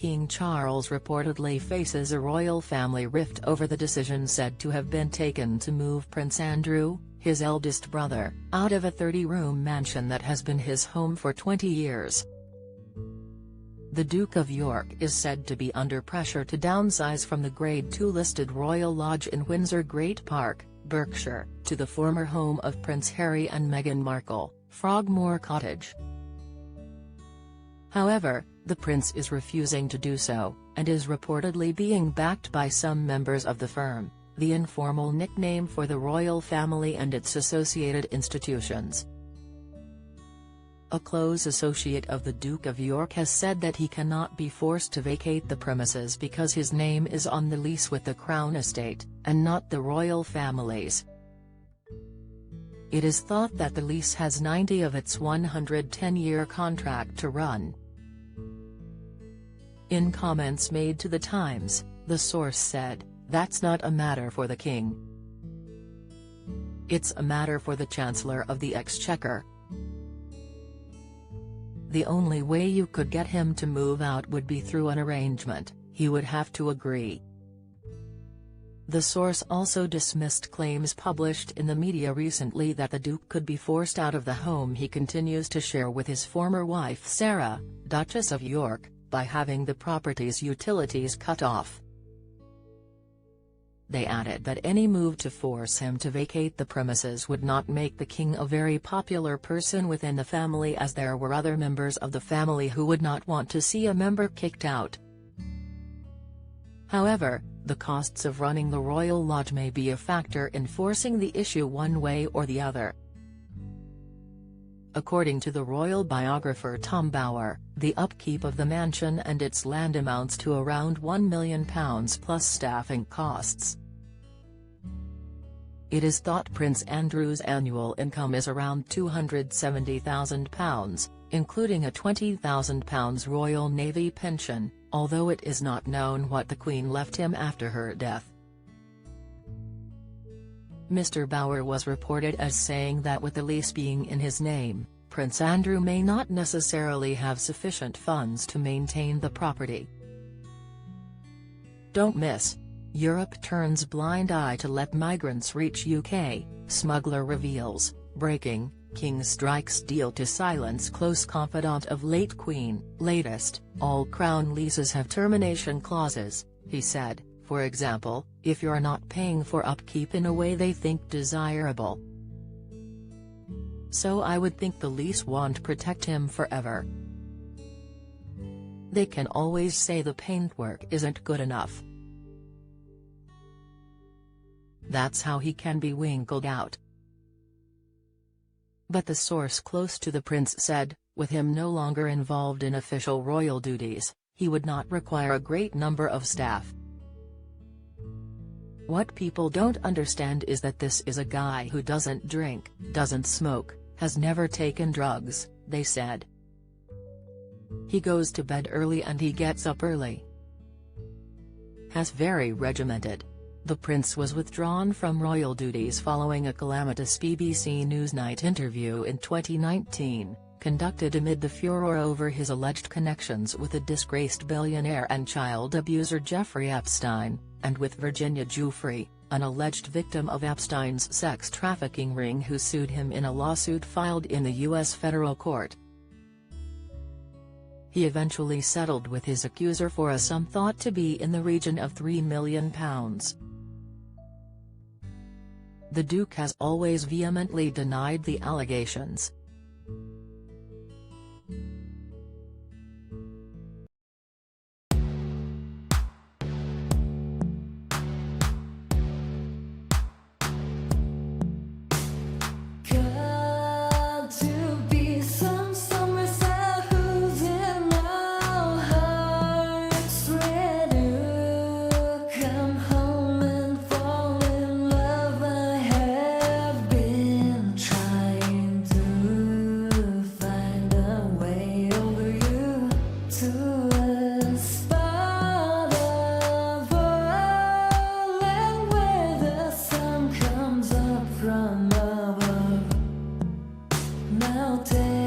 King Charles reportedly faces a royal family rift over the decision said to have been taken to move Prince Andrew, his eldest brother, out of a 30-room mansion that has been his home for 20 years. The Duke of York is said to be under pressure to downsize from the Grade 2 listed Royal Lodge in Windsor Great Park, Berkshire, to the former home of Prince Harry and Meghan Markle, Frogmore Cottage. However, the prince is refusing to do so, and is reportedly being backed by some members of the firm, the informal nickname for the royal family and its associated institutions. A close associate of the Duke of York has said that he cannot be forced to vacate the premises because his name is on the lease with the Crown Estate, and not the royal family's. It is thought that the lease has 90 of its 110-year contract to run. In comments made to The Times, the source said, "That's not a matter for the king. It's a matter for the Chancellor of the Exchequer. The only way you could get him to move out would be through an arrangement, he would have to agree." The source also dismissed claims published in the media recently that the Duke could be forced out of the home he continues to share with his former wife Sarah, Duchess of York, by having the property's utilities cut off. They added that any move to force him to vacate the premises would not make the king a very popular person within the family, as there were other members of the family who would not want to see a member kicked out. However, the costs of running the Royal Lodge may be a factor in forcing the issue one way or the other. According to the royal biographer Tom Bower, the upkeep of the mansion and its land amounts to around £1 million plus staffing costs. It is thought Prince Andrew's annual income is around £270,000, including a £20,000 Royal Navy pension, although it is not known what the Queen left him after her death. Mr. Bower was reported as saying that with the lease being in his name, Prince Andrew may not necessarily have sufficient funds to maintain the property. Don't miss: Europe turns blind eye to let migrants reach UK, smuggler reveals, breaking, King strikes deal to silence close confidant of late Queen. Latest, all Crown leases have termination clauses, he said, for example, if you're not paying for upkeep in a way they think desirable. So I would think the lease won't protect him forever. They can always say the paintwork isn't good enough. That's how he can be winkled out. But the source close to the prince said, with him no longer involved in official royal duties, he would not require a great number of staff. What people don't understand is that this is a guy who doesn't drink, doesn't smoke, has never taken drugs, they said. He goes to bed early and he gets up early. Has very regimented. The prince was withdrawn from royal duties following a calamitous BBC Newsnight interview in 2019, conducted amid the furor over his alleged connections with the disgraced billionaire and child abuser Jeffrey Epstein, and with Virginia Giuffre, an alleged victim of Epstein's sex trafficking ring who sued him in a lawsuit filed in the U.S. federal court. He eventually settled with his accuser for a sum thought to be in the region of £3 million. The Duke has always vehemently denied the allegations. Now take